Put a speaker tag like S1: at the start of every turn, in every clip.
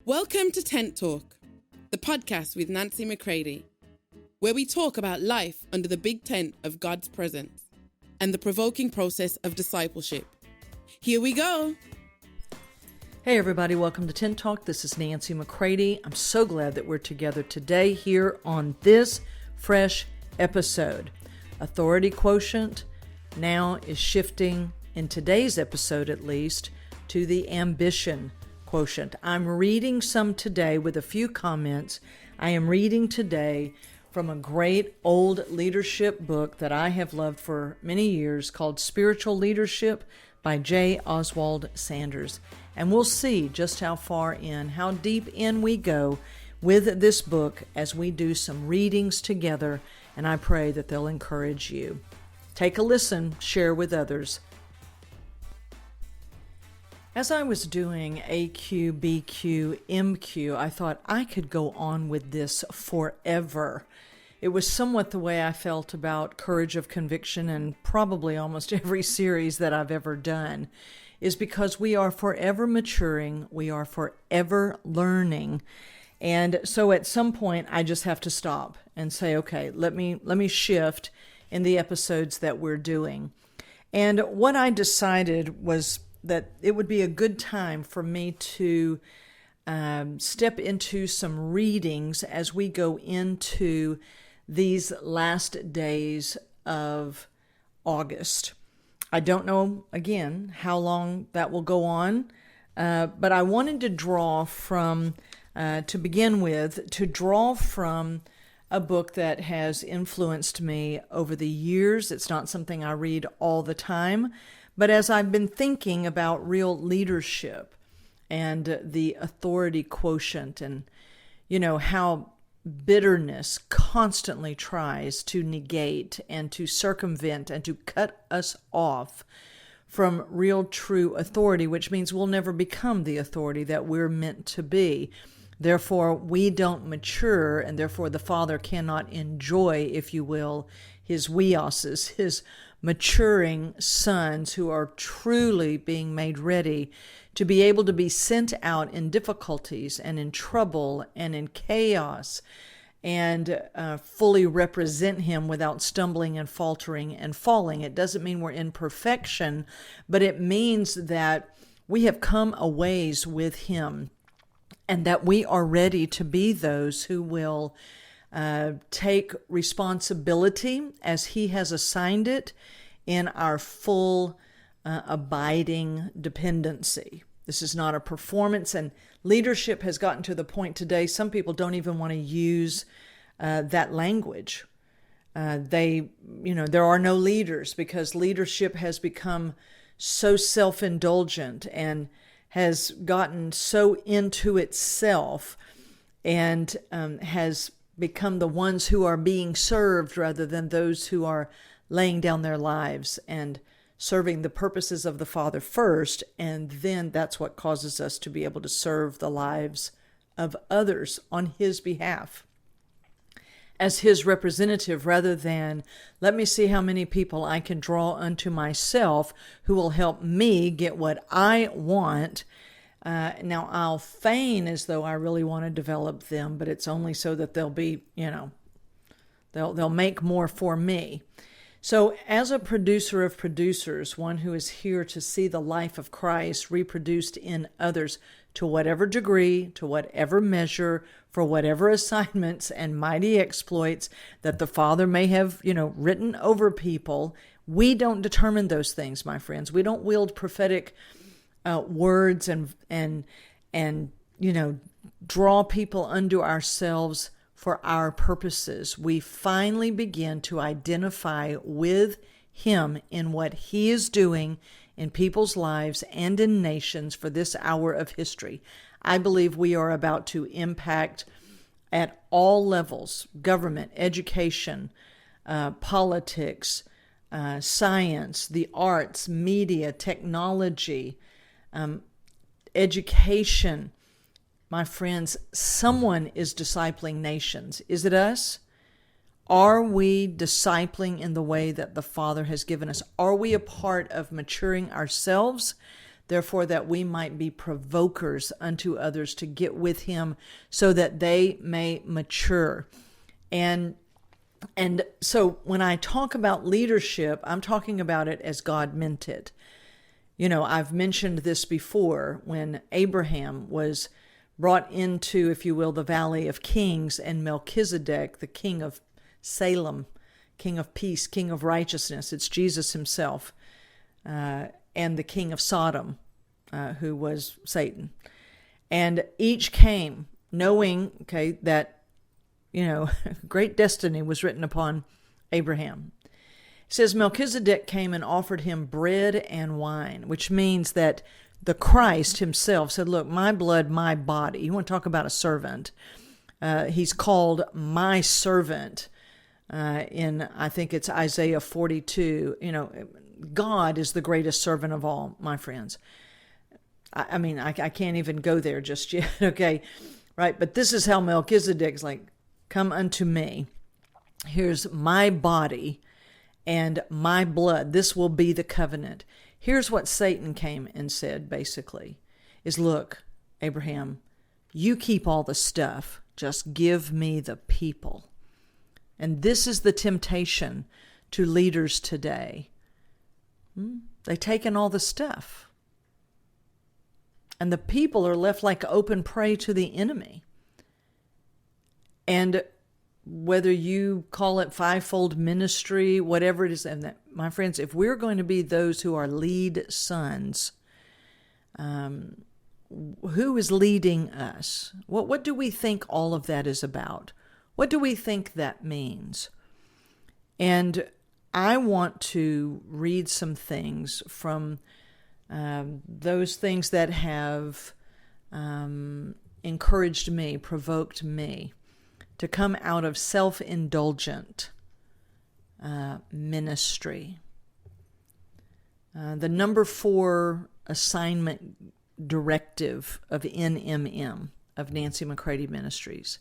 S1: Welcome to Tent Talk, the podcast with Nancy McCready, where we talk about life under the big tent of God's presence and the provoking process of discipleship. Here we go.
S2: Hey everybody, welcome to Tent Talk. This is Nancy McCready. I'm so glad that we're together today here on this fresh episode. Authority quotient now is shifting, in today's episode at least, to the ambition quotient. I'm reading some today with a few comments. I am reading today from a great old leadership book that I have loved for many years called Spiritual Leadership by Oswald Sanders. And we'll see just how deep in we go with this book as we do some readings together, and I pray that they'll encourage you. Take a listen, share with others. As I was doing AQ, BQ, MQ, I thought I could go on with this forever. It was somewhat the way I felt about Courage of Conviction and probably almost every series that I've ever done, is because we are forever maturing, we are forever learning. And so at some point I just have to stop and say, okay, let me shift in the episodes that we're doing. And what I decided was that it would be a good time for me to step into some readings as we go into these last days of August. I don't know, again, how long that will go on, but I wanted to draw from, to begin with, a book that has influenced me over the years. It's not something I read all the time, but as I've been thinking about real leadership and the authority quotient and, how bitterness constantly tries to negate and to circumvent and to cut us off from real true authority, which means we'll never become the authority that we're meant to be. Therefore, we don't mature, and therefore the Father cannot enjoy, if you will, his weoses, his maturing sons who are truly being made ready to be able to be sent out in difficulties and in trouble and in chaos and fully represent him without stumbling and faltering and falling. It doesn't mean we're in perfection, but it means that we have come a ways with him and that we are ready to be those who will take responsibility as he has assigned it in our full abiding dependency. This is not a performance, and leadership has gotten to the point today some people don't even want to use that language. There are no leaders because leadership has become so self-indulgent and has gotten so into itself and has become the ones who are being served rather than those who are laying down their lives and serving the purposes of the Father first, and then that's what causes us to be able to serve the lives of others on his behalf as his representative, rather than let me see how many people I can draw unto myself who will help me get what I want. Now I'll feign as though I really want to develop them, but it's only so that they'll be, they'll make more for me. So as a producer of producers, one who is here to see the life of Christ reproduced in others to whatever degree, to whatever measure, for whatever assignments and mighty exploits that the Father may have, written over people, we don't determine those things, my friends. We don't wield prophetic words and draw unto unto ourselves for our purposes. We finally begin to identify with him in what he is doing in people's lives and in nations for this hour of history. I believe we are about to impact at all levels: government, education, politics, science, the arts, media, technology, education. My friends, someone is discipling nations. Is it us? Are we discipling in the way that the Father has given us? Are we a part of maturing ourselves therefore that we might be provokers unto others to get with him, so that they may mature. And so when I talk about leadership, I'm talking about it as God meant it. You know, I've mentioned this before when Abraham was brought into, if you will, the Valley of Kings, and Melchizedek, the king of Salem, king of peace, king of righteousness, it's Jesus himself, and the king of Sodom, who was Satan. And each came knowing, that, great destiny was written upon Abraham. It says Melchizedek came and offered him bread and wine, which means that the Christ himself said, look, my blood, my body. You want to talk about a servant. He's called my servant in, I think it's Isaiah 42. God is the greatest servant of all, my friends. I can't even go there just yet, okay? Right, but this is how Melchizedek's like, come unto me. Here's my body and my blood. This will be the covenant. Here's what Satan came and said, basically, is look, Abraham, you keep all the stuff. Just give me the people. And this is the temptation to leaders today. They've taken all the stuff. And the people are left like open prey to the enemy. And whether you call it fivefold ministry, whatever it is, and that, my friends, if we're going to be those who are lead sons, who is leading us? What do we think all of that is about? What do we think that means? And I want to read some things from those things that have encouraged me, provoked me to come out of self-indulgent ministry. The number 4 assignment directive of NMM, of Nancy McCready Ministries,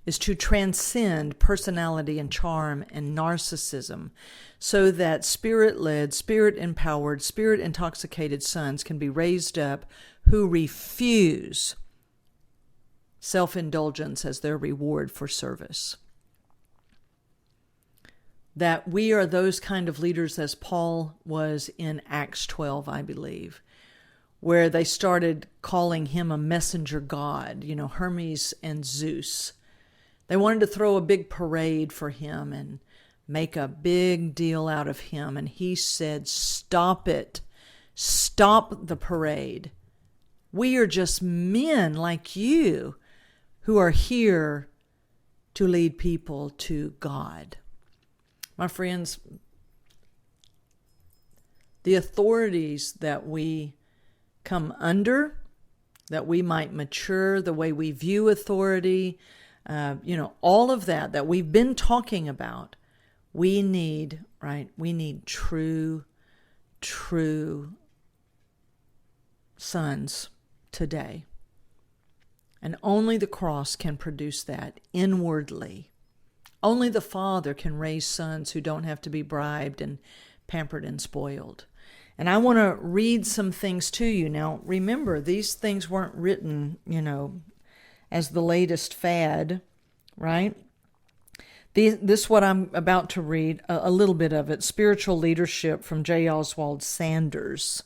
S2: is to transcend personality and charm and narcissism so that spirit-led, spirit-empowered, spirit-intoxicated sons can be raised up who refuse self-indulgence as their reward for service. That we are those kind of leaders as Paul was in Acts 12, I believe, where they started calling him a messenger god, Hermes and Zeus. They wanted to throw a big parade for him and make a big deal out of him. And he said, stop it. Stop the parade. We are just men like you who are here to lead people to God. My friends, the authorities that we come under, that we might mature, the way we view authority, all of that we've been talking about, we need, right? We need true sons today. And only the cross can produce that inwardly. Only the Father can raise sons who don't have to be bribed and pampered and spoiled. And I want to read some things to you. Now, remember, these things weren't written, as the latest fad, right? This what I'm about to read, a little bit of it, Spiritual Leadership from J. Oswald Sanders,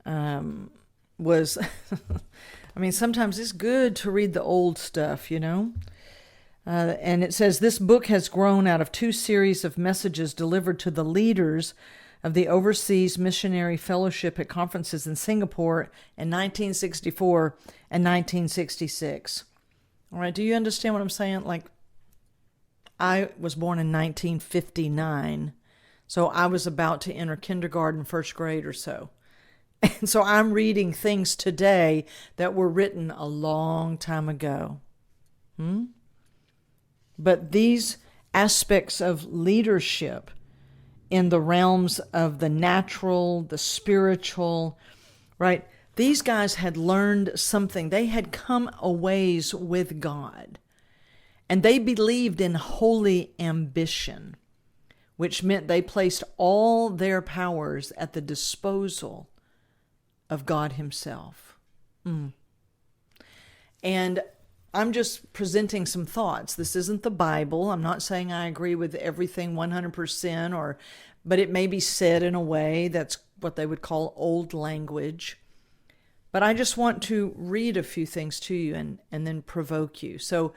S2: was... sometimes it's good to read the old stuff, and it says, this book has grown out of 2 series of messages delivered to the leaders of the Overseas Missionary Fellowship at conferences in Singapore in 1964 and 1966. All right, do you understand what I'm saying? Like, I was born in 1959, so I was about to enter kindergarten, first grade or so. And so I'm reading things today that were written a long time ago. But these aspects of leadership in the realms of the natural, the spiritual, right? These guys had learned something. They had come a ways with God. And they believed in holy ambition, which meant they placed all their powers at the disposal of God himself. And I'm just presenting some thoughts. This isn't the Bible. I'm not saying I agree with everything 100%, but it may be said in a way that's what they would call old language. But I just want to read a few things to you and then provoke you. So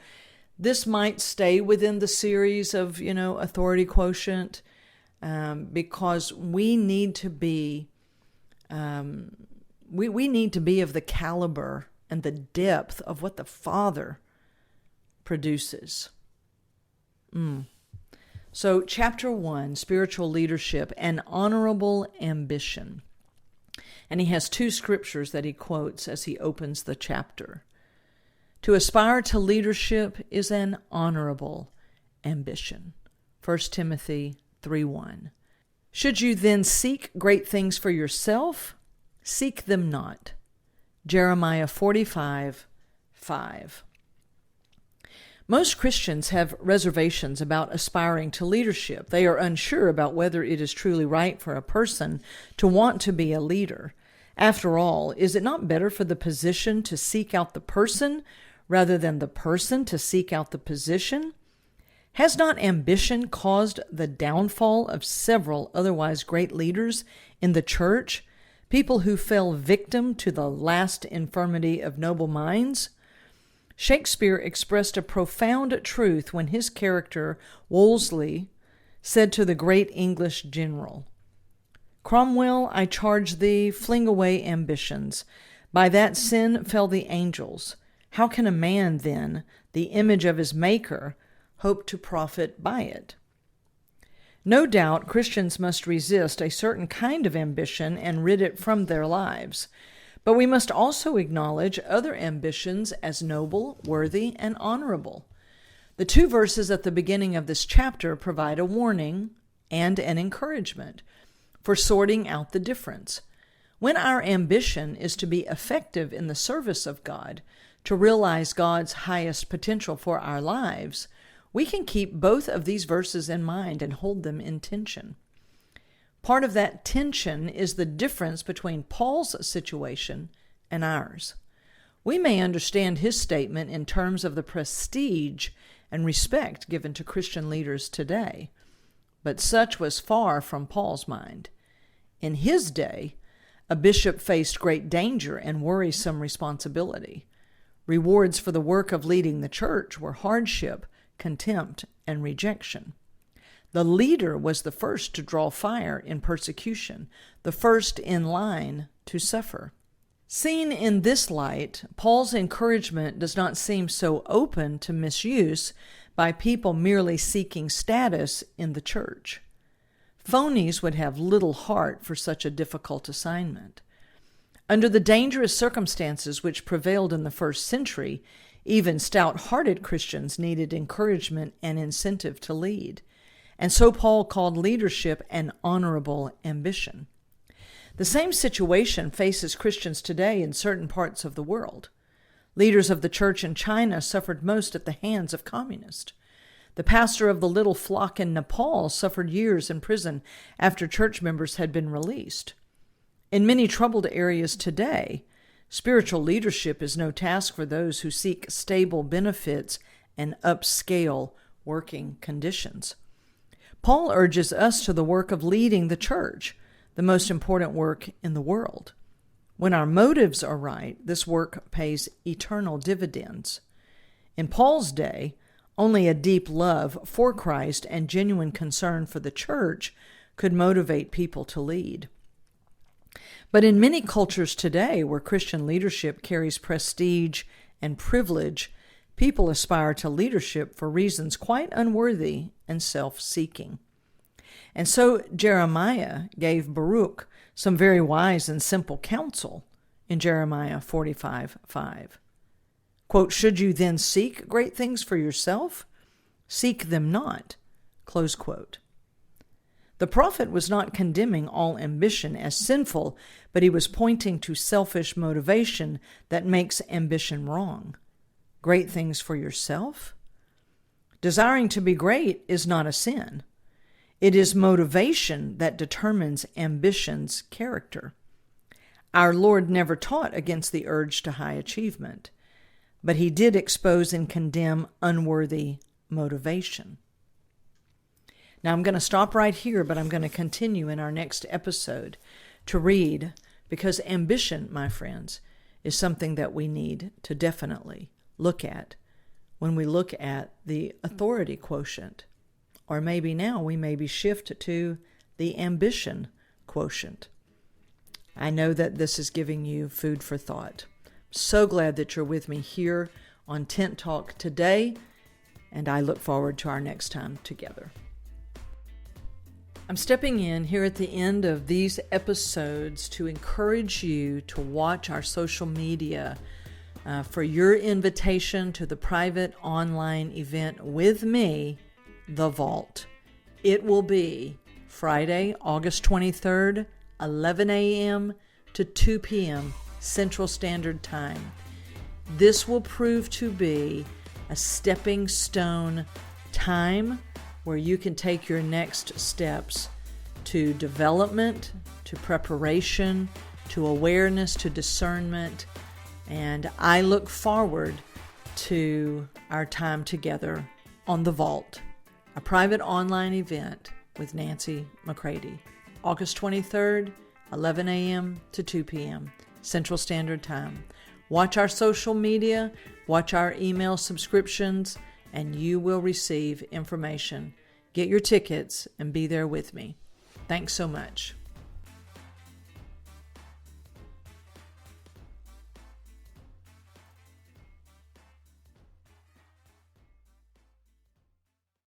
S2: this might stay within the series of, authority quotient, because we need to be, we need to be of the caliber and the depth of what the Father produces. So chapter 1, spiritual leadership, an honorable ambition. And he has two scriptures that he quotes as he opens the chapter. To aspire to leadership is an honorable ambition. 1 Timothy 3:1. Should you then seek great things for yourself? Seek them not. Jeremiah 45:5. Most Christians have reservations about aspiring to leadership. They are unsure about whether it is truly right for a person to want to be a leader. After all, is it not better for the position to seek out the person rather than the person to seek out the position? Has not ambition caused the downfall of several otherwise great leaders in the church, people who fell victim to the last infirmity of noble minds? Shakespeare expressed a profound truth when his character, Wolsey, said to the great English general, "Cromwell, I charge thee, fling away ambitions. By that sin fell the angels. How can a man, then, the image of his Maker, hope to profit by it?" No doubt Christians must resist a certain kind of ambition and rid it from their lives. But we must also acknowledge other ambitions as noble, worthy, and honorable. The two verses at the beginning of this chapter provide a warning and an encouragement for sorting out the difference. When our ambition is to be effective in the service of God, to realize God's highest potential for our lives, we can keep both of these verses in mind and hold them in tension. Part of that tension is the difference between Paul's situation and ours. We may understand his statement in terms of the prestige and respect given to Christian leaders today, but such was far from Paul's mind. In his day, a bishop faced great danger and worrisome responsibility. Rewards for the work of leading the church were hardship, contempt, and rejection. The leader was the first to draw fire in persecution, the first in line to suffer. Seen in this light, Paul's encouragement does not seem so open to misuse by people merely seeking status in the church. Phonies would have little heart for such a difficult assignment. Under the dangerous circumstances which prevailed in the first century, even stout-hearted Christians needed encouragement and incentive to lead. And so Paul called leadership an honorable ambition. The same situation faces Christians today in certain parts of the world. Leaders of the church in China suffered most at the hands of communists. The pastor of the little flock in Nepal suffered years in prison after church members had been released. In many troubled areas today, spiritual leadership is no task for those who seek stable benefits and upscale working conditions. Paul urges us to the work of leading the church, the most important work in the world. When our motives are right, this work pays eternal dividends. In Paul's day, only a deep love for Christ and genuine concern for the church could motivate people to lead. But in many cultures today, where Christian leadership carries prestige and privilege, people aspire to leadership for reasons quite unworthy and self-seeking. And so Jeremiah gave Baruch some very wise and simple counsel in Jeremiah 45:5. Quote, "Should you then seek great things for yourself? Seek them not." Close quote. The prophet was not condemning all ambition as sinful, but he was pointing to selfish motivation that makes ambition wrong. Great things for yourself? Desiring to be great is not a sin. It is motivation that determines ambition's character. Our Lord never taught against the urge to high achievement, but he did expose and condemn unworthy motivation. Now I'm going to stop right here, but I'm going to continue in our next episode to read, because ambition, my friends, is something that we need to definitely look at when we look at the authority quotient. Or maybe now we maybe shift to the ambition quotient. I know that this is giving you food for thought. So glad that you're with me here on Tent Talk today, and I look forward to our next time together. I'm stepping in here at the end of these episodes to encourage you to watch our social media for your invitation to the private online event with me, The Vault. It will be Friday, August 23rd, 11 a.m. to 2 p.m. Central Standard Time. This will prove to be a stepping stone time where you can take your next steps to development, to preparation, to awareness, to discernment. And I look forward to our time together on The Vault, a private online event with Nancy McCready. August 23rd, 11 a.m. to 2 p.m. Central Standard Time. Watch our social media, watch our email subscriptions, and you will receive information. Get your tickets and be there with me. Thanks so much.